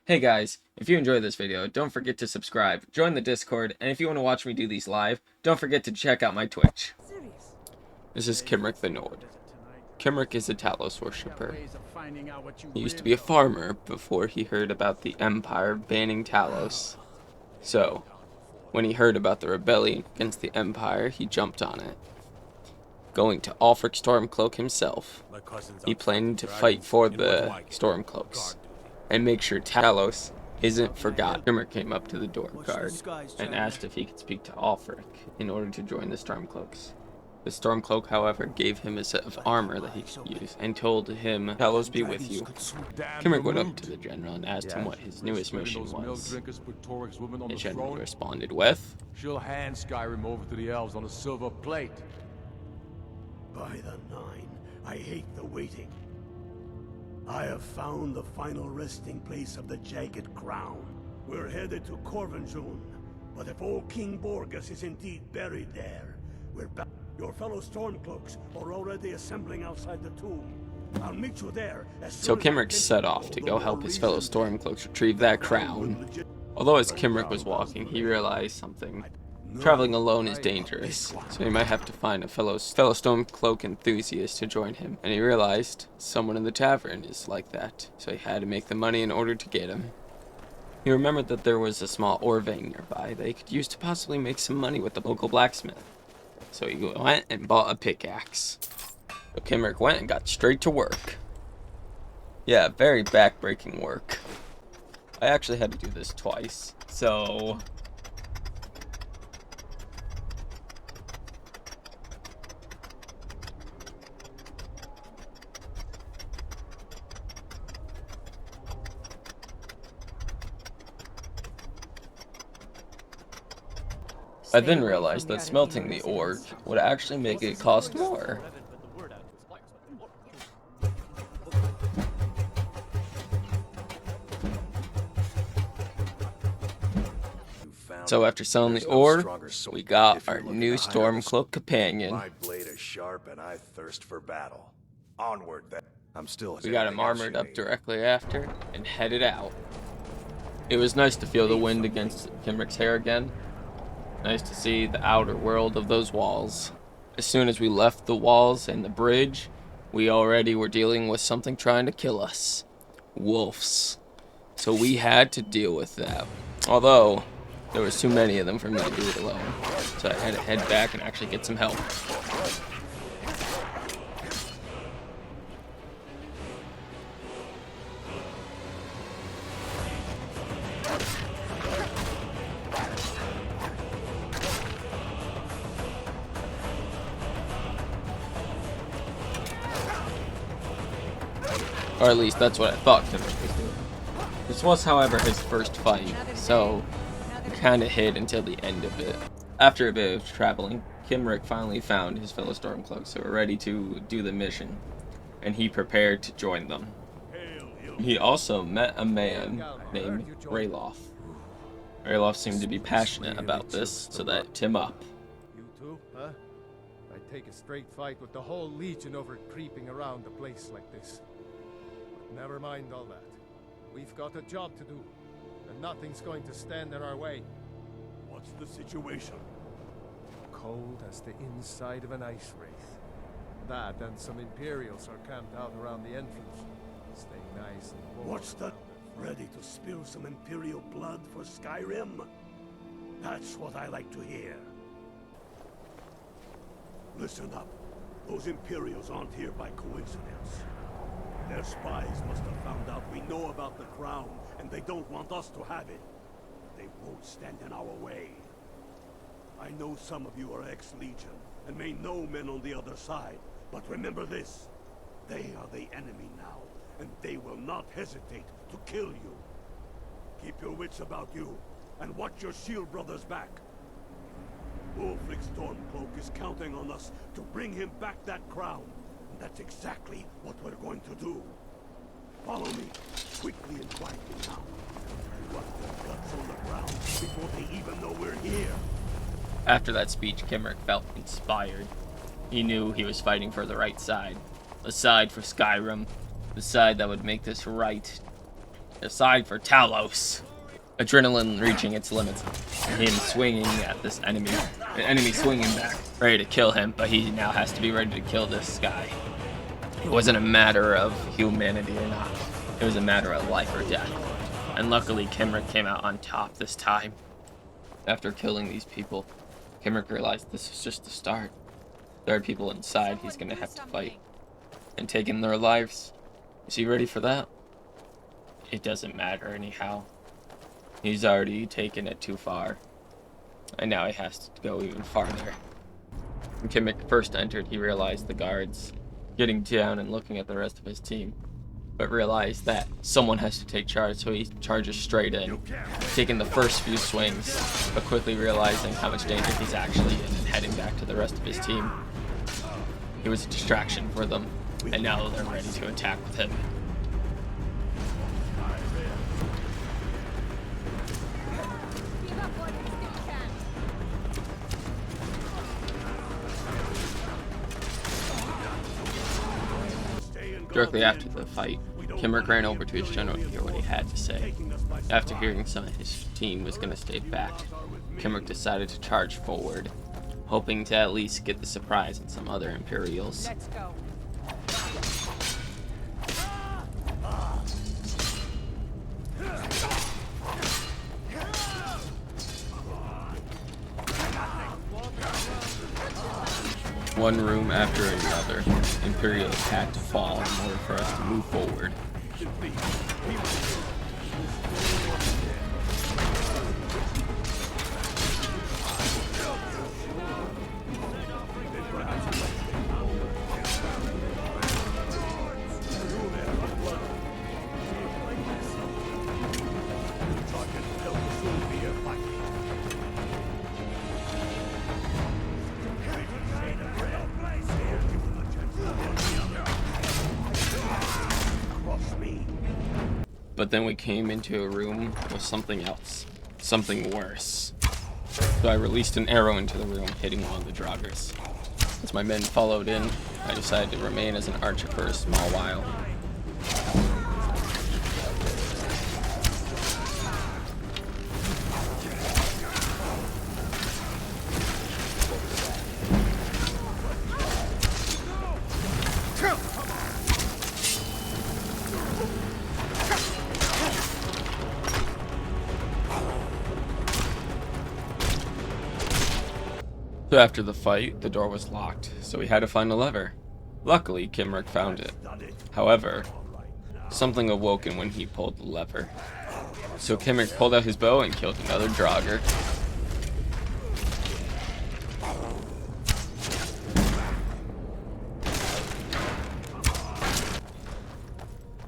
Hey guys, if you enjoyed this video, don't forget to subscribe, join the Discord, and if you want to watch me do these live, don't forget to check out my Twitch. This is Kimrick the Nord. Kimrick is a Talos worshipper. He used to be a farmer before he heard about the Empire banning Talos. So, when he heard about the rebellion against the Empire, he jumped on it. Going to Ulfric Stormcloak himself, he planned to fight for the Stormcloaks and make sure Talos isn't forgotten. Kimrick came up to the door guard and asked if he could speak to Ulfric in order to join the Stormcloaks. The Stormcloak, however, gave him a set of armor that he could use and told him, "Talos be with you." Kimrick went up to the general and asked him what his newest mission was. The general responded with, "She'll hand Skyrim over to the elves on a silver plate." By the Nine, I hate the waiting. I have found the final resting place of the Jagged Crown. We're headed to Corvinjun, but if old King Borgus is indeed buried there, we're back. Your fellow Stormcloaks are already assembling outside the tomb. I'll meet you there as soon So as Kimrick set off to go help his fellow Stormcloaks retrieve that crown. Although as Kimrick was walking, he realized something. Traveling alone is dangerous, so he might have to find a fellow Stormcloak enthusiast to join him, and he realized someone in the tavern is like that, so he had to make the money in order to get him. He remembered that there was a small ore vein nearby that he could use to possibly make some money with the local blacksmith, so he went and bought a pickaxe. So Kimrick went and got straight to work. Yeah, very back-breaking work. I actually had to do this twice, so I then realized that smelting the ore would actually make it cost more. So after selling the ore, we got our new Stormcloak companion. My blade is sharp and I thirst for battle. Onward then. We got him armored up directly after and headed out. It was nice to feel the wind against Kimrick's hair again. Nice to see the outer world of those walls. As soon as we left the walls and the bridge, we already were dealing with something trying to kill us. Wolves. So we had to deal with that. Although, there was too many of them for me to do it alone. So I had to head back and actually get some help. Or at least that's what I thought Kimrick was doing. This was, however, his first fight, so he kinda hid until the end of it. After a bit of traveling, Kimrick finally found his fellow Stormcloaks who were ready to do the mission, and he prepared to join them. He also met a man named Ralof. Ralof seemed to be passionate about this, so that tipped him up. You too, huh? I'd take a straight fight with the whole Legion over creeping around a place like this. But never mind all that. We've got a job to do, and nothing's going to stand in our way. What's the situation? Cold as the inside of an ice wraith. That and some Imperials are camped out around the entrance. Stay nice and warm. What's that? Ready to spill some Imperial blood for Skyrim? That's what I like to hear. Listen up. Those Imperials aren't here by coincidence. Their spies must have found out we know about the crown, and they don't want us to have it. They won't stand in our way. I know some of you are ex-Legion, and may know men on the other side, but remember this. They are the enemy now, and they will not hesitate to kill you. Keep your wits about you, and watch your shield brothers back. Ulfric Stormcloak is counting on us to bring him back that crown. And that's exactly what we're going to do. Follow me, quickly and quietly now. Rot their guts on the ground before they even know we're here. After that speech, Kimrick felt inspired. He knew he was fighting for the right side. The side for Skyrim. The side that would make this right. Decide for Talos. Adrenaline reaching its limits. Him swinging at this enemy. The enemy swinging back, ready to kill him, but he now has to be ready to kill this guy. It wasn't a matter of humanity or not. It was a matter of life or death. And luckily, Kimrick came out on top this time. After killing these people, Kimrick realized this is just the start. There are people inside he's gonna have to fight. And taking their lives. Is he ready for that? It doesn't matter anyhow. He's already taken it too far. And now he has to go even farther. When Kimmick first entered, he realized the guards getting down and looking at the rest of his team. But realized that someone has to take charge, so he charges straight in, taking the first few swings, but quickly realizing how much danger he's actually in and heading back to the rest of his team. He was a distraction for them, and now they're ready to attack with him. Directly after the fight, Kimrick ran over to his general to hear what he had to say. After hearing some of his team was going to stay back, Kimrick decided to charge forward, hoping to at least get the surprise on some other Imperials. Let's go. One room after another, Imperials had to fall in order for us to move forward. But then we came into a room with something else. Something worse. So I released an arrow into the room, hitting one of the Draugrs. As my men followed in, I decided to remain as an archer for a small while. So after the fight, the door was locked, so we had to find a lever. Luckily, Kimrick found it. However, something awoken when he pulled the lever. So Kimrick pulled out his bow and killed another Draugr.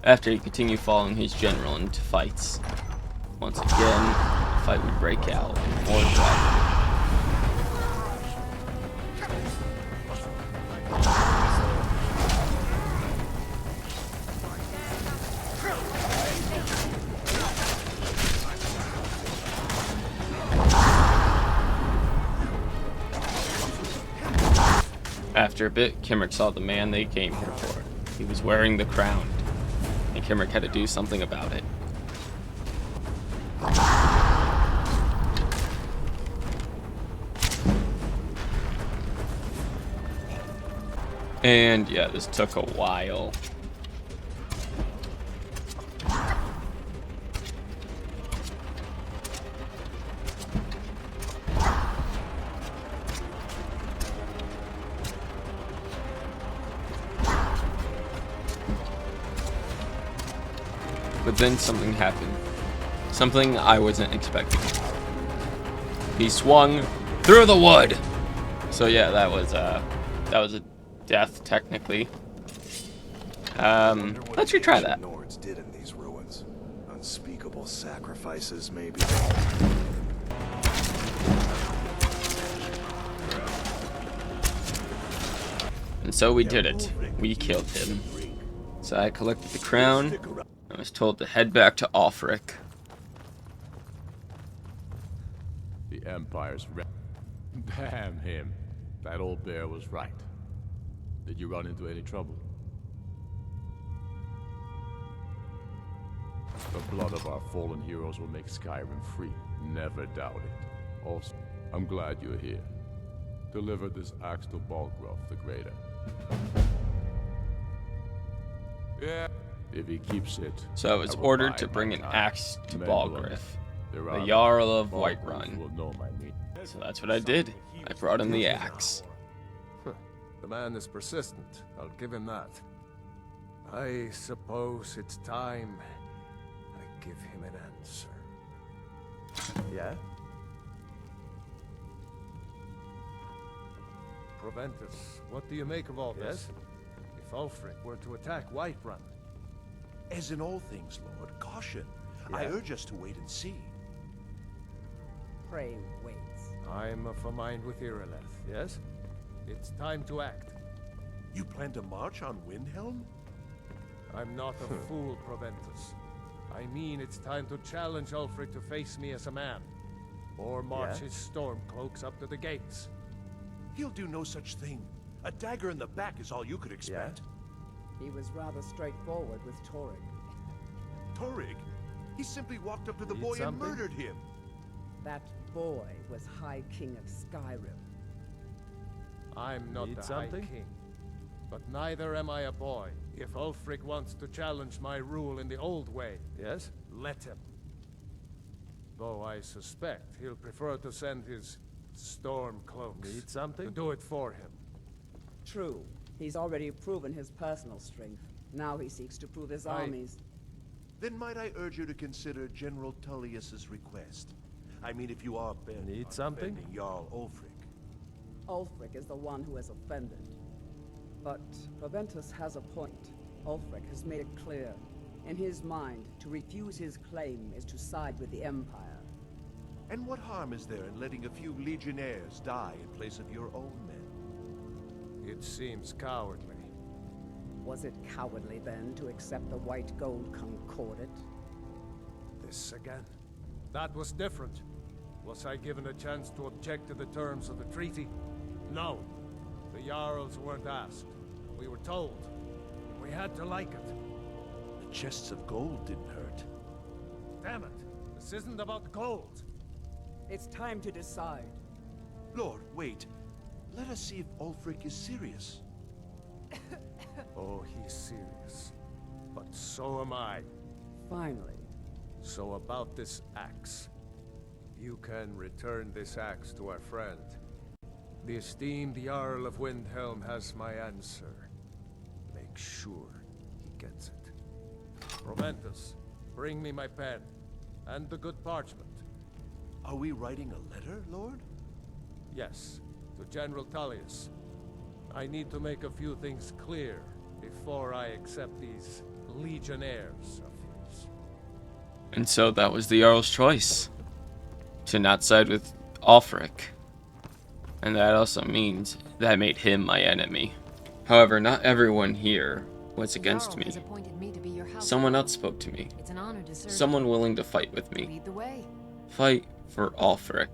After he continued following his general into fights. Once again, the fight would break out, and more Draugr. After a bit, Kimrick saw the man they came here for. He was wearing the crown, and Kimrick had to do something about it. And yeah, this took a while. But then something happened. Something I wasn't expecting. He swung through the wood! So yeah, that was a death, technically. Let's retry that. Nords did in these ruins. Unspeakable sacrifices, maybe. And so we did it. We killed him. So I collected the crown. I was told to head back to Ulfric. The Empire's Damn him. That old bear was right. Did you run into any trouble? The blood of our fallen heroes will make Skyrim free. Never doubt it. Also, I'm glad you're here. Deliver this axe to Balgruuf the Greater. Yeah. If he keeps it. So I was will ordered bide to my bring an time. axe to Men will Balgruuf, There the are Jarl of Balgruuf Whiterun. will know my meaning. So that's what I did. I brought him the axe. The man is persistent, I'll give him that. I suppose it's time I give him an answer. Yeah? Proventus, what do you make of all this? If Ulfric were to attack Whiterun, As in all things, Lord, caution. I Yeah. urge us to wait and see. Pray wait. I'm of a mind with Irileth, yes? It's time to act. You plan to march on Windhelm? I'm not a fool, Proventus. I mean it's time to challenge Ulfric to face me as a man. Or march his storm cloaks up to the gates. He'll do no such thing. A dagger in the back is all you could expect. He was rather straightforward with Torrig. Torrig? He simply walked up to the Need boy and something? murdered him. That boy was High King of Skyrim. I'm not Need the something? High King. But neither am I a boy. If Ulfric wants to challenge my rule in the old way, Yes? let him. Though I suspect he'll prefer to send his storm cloaks Need to something? do it for him. True. He's already proven his personal strength. Now he seeks to prove his armies. Then might I urge you to consider General Tullius's request? I mean, if you are bent Need on something? defending Jarl Ulfric. Ulfric is the one who has offended. But Proventus has a point. Ulfric has made it clear. In his mind, to refuse his claim is to side with the Empire. And what harm is there in letting a few legionnaires die in place of your own men? It seems cowardly. Was it cowardly then to accept the white gold concordat? This again. That was different. Was I given a chance to object to the terms of the treaty? No. The Jarls weren't asked. We were told. We had to like it. The chests of gold didn't hurt. Damn it! This isn't about gold! It's time to decide. Lord, wait. Let us see if Ulfric is serious. Oh, he's serious. But so am I. Finally. So about this axe. You can return this axe to our friend. The esteemed Jarl of Windhelm has my answer. Make sure he gets it. Proventus, bring me my pen. And the good parchment. Are we writing a letter, Lord? Yes, to General Tullius. I need to make a few things clear before I accept these legionnaires of his. And so that was the Jarl's choice. To not side with Ulfric. And that also means that made him my enemy. However, not everyone here was against me. Someone else spoke to me. It's an honor to serve. Someone willing to fight with me. Lead the way. Fight for Ulfric.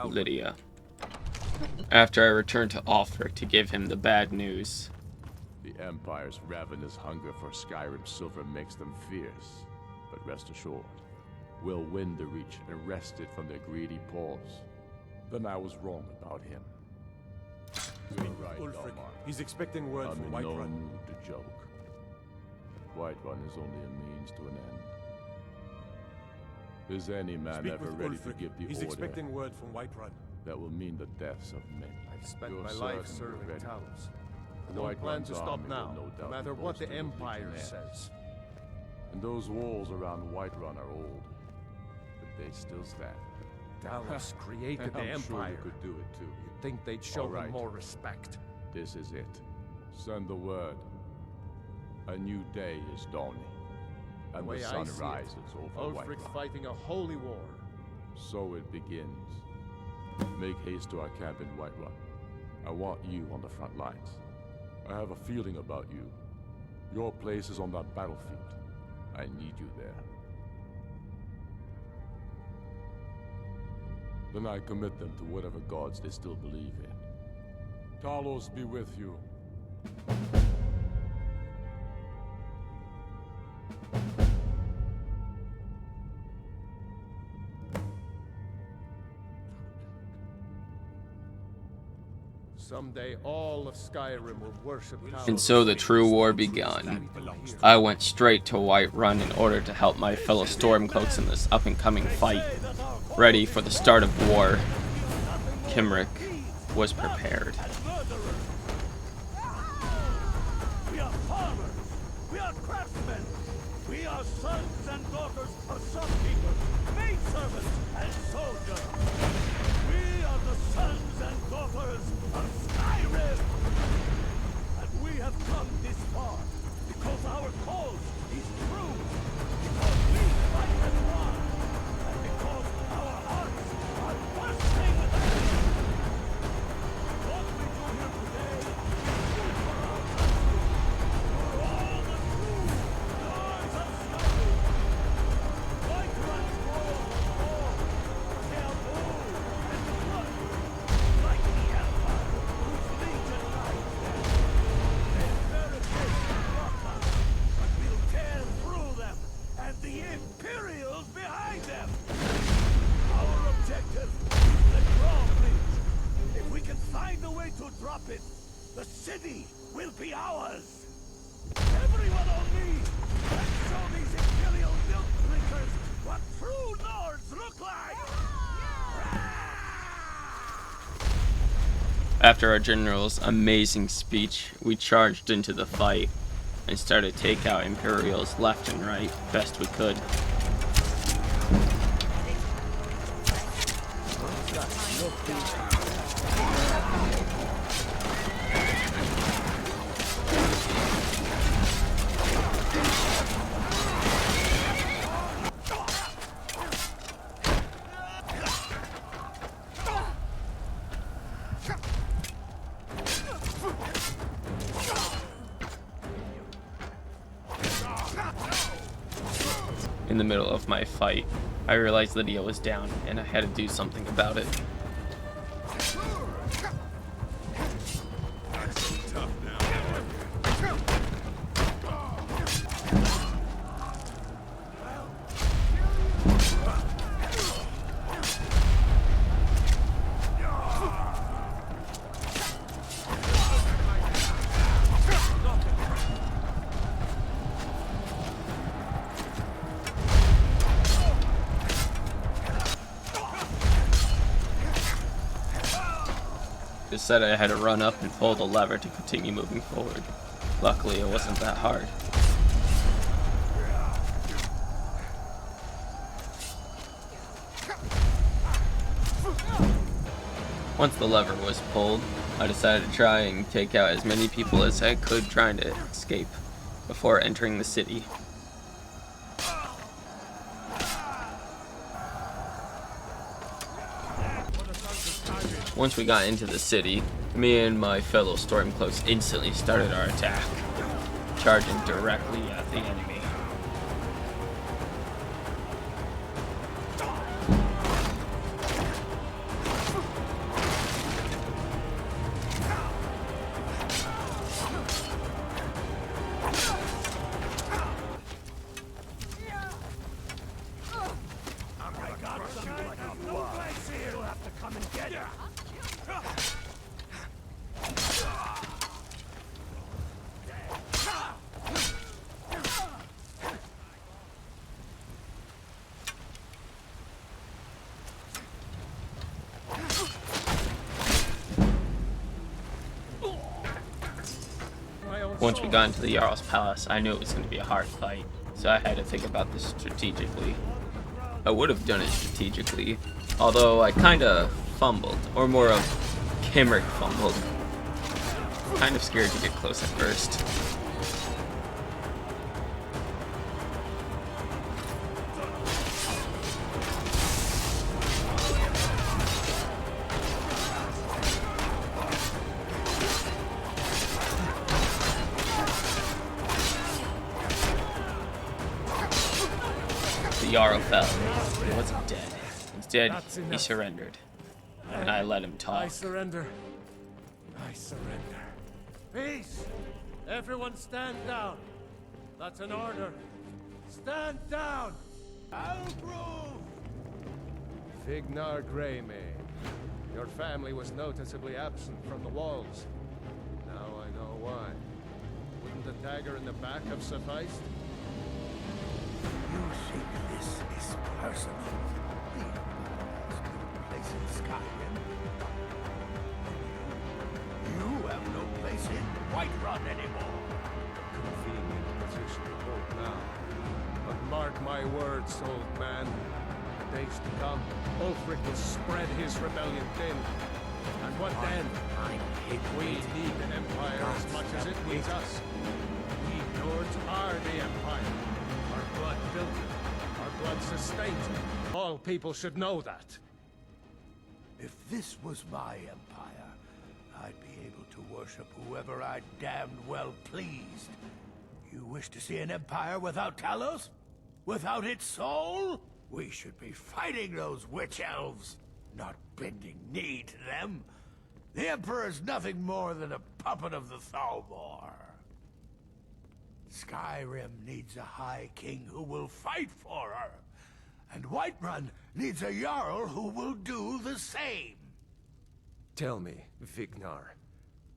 Lydia. After I returned to Ulfric to give him the bad news. The Empire's ravenous hunger for Skyrim silver makes them fierce. But rest assured, we'll win the Reach and wrest it from their greedy paws. Then I was wrong about him. You're right, Ulfric, Dalmar. he's expecting word I'm from in no Whiterun. mood to joke. Whiterun is only a means to an end. Is any man Speak ever with ready Ulfric. to give the He's order expecting word from Whiterun. that will mean the deaths of many? I've spent You're my life certain serving you're ready. Talos. I Whiterun's don't plan to stop army will now, no no doubt matter be what the boasting of Empire legionnaires. says. And those walls around Whiterun are old, but they still stand. Talos created the I'm sure Empire. you could do it too. You'd think they'd show All right. him more respect. This is it. Send the word. A new day is dawning, The and way the I sun see it, rises over Ulfric's Whiterun. fighting a holy war. So it begins. Make haste to our camp in Whiterun. I want you on the front lines. I have a feeling about you. Your place is on that battlefield. I need you there. Then I commit them to whatever gods they still believe in. Talos be with you. Someday all of Skyrim will worship Talos. And so the true war began. I went straight to Whiterun in order to help my fellow Stormcloaks in this up-and-coming fight. Ready for the start of war, Kimrick was prepared. We are farmers. We are craftsmen. We are sons and daughters of shopkeepers, maidservants, and soldiers. We are the sons and daughters of Skyrim. And we have come this far because our cause is true. Because we fight as one. And because our hearts are bursting with anger. What we do here today is good for our country. For all the true lords of Skyrim. Whiterun's walls fall. They are old and bloody, like the Empire whose legion rides them. Their barricades will block us, but we'll tear through them, and the Imperials behind them. Our objective is the drawbridge. If we can find a way to drop it, the city will be ours. Everyone on me! Let's show these Imperial milk drinkers what true lords look like! After our general's amazing speech, we charged into the fight and started to take out Imperials left and right best we could. In the middle of my fight, I realized Lydia was down and I had to do something about it. It said I had to run up and pull the lever to continue moving forward. Luckily, it wasn't that hard. Once the lever was pulled, I decided to try and take out as many people as I could trying to escape before entering the city. Once we got into the city, me and my fellow Stormcloaks instantly started our attack, charging directly at the enemy. Once we got into the Jarl's Palace, I knew it was going to be a hard fight, so I had to think about this strategically. I would have done it strategically, although I kinda fumbled, or more of Kimrick fumbled. Kind of scared to get close at first. The Jarl fell. He wasn't dead. Instead, he surrendered. And I let him talk. I surrender. I surrender. Peace! Everyone stand down. That's an order. Stand down! Algrove! Fignar Greymane. Your family was noticeably absent from the walls. Now I know why. Wouldn't the dagger in the back have sufficed? You think this is personal? The Empire's no place in Skyrim. You have no place in Whiterun anymore. Convenient position to hold now. But mark my words, old man. In the days to come, Ulfric will spread his rebellion thin. And what then? We need the Empire as much as it needs us. We Nords are the Empire. Our blood built it. Our blood sustains it. All people should know that. If this was my empire, I'd be able to worship whoever I damned well pleased. You wish to see an empire without Talos? Without its soul? We should be fighting those witch elves, not bending knee to them. The Emperor's nothing more than a puppet of the Thalmor. Skyrim needs a High King who will fight for her. And Whiterun needs a Jarl who will do the same. Tell me, Vignar,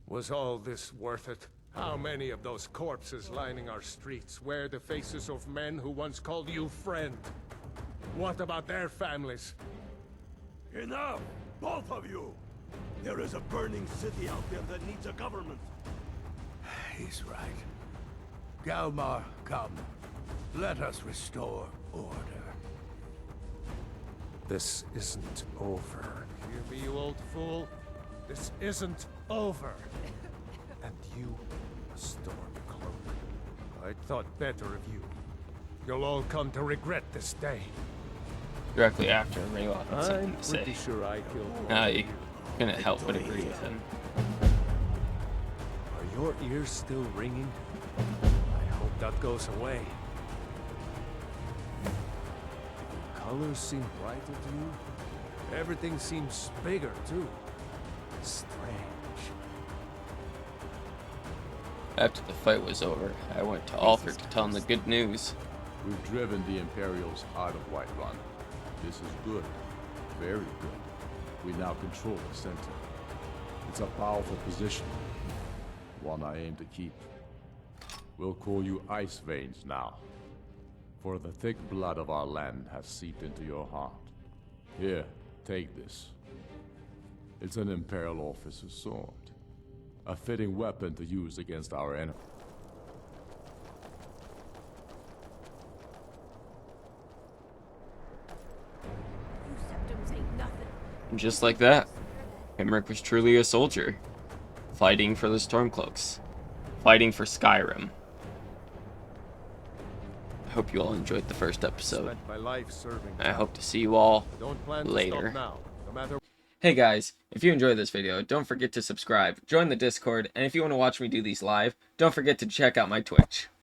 was all this worth it? How many of those corpses lining our streets wear the faces of men who once called you friend? What about their families? Enough! Both of you! There is a burning city out there that needs a government. He's right. Galmar, come. Let us restore order. This isn't over. Hear me, you old fool? This isn't over. And you, Stormcloak. I thought better of you. You'll all come to regret this day. Directly after Raylock had I'm something to pretty say. sure I killed You couldn't help but agree with him. Are your ears still ringing? I hope that goes away. The colors seem brighter to you. Everything seems bigger, too. Strange. After the fight was over, I went to Ulfric to tell him the good news. We've driven the Imperials out of Whiterun. This is good. Very good. We now control the center. It's a powerful position. One I aim to keep. We'll call you Ice Veins now. For the thick blood of our land has seeped into your heart. Here, take this. It's an Imperial officer's sword. A fitting weapon to use against our enemy. And just like that, Himric was truly a soldier, fighting for the Stormcloaks, fighting for Skyrim. I hope you all enjoyed the first episode. Spent my life serving. I hope to see you all Don't plan to later. stop now, no matter. Hey guys, if you enjoyed this video, don't forget to subscribe, join the Discord, and if you want to watch me do these live, don't forget to check out my Twitch.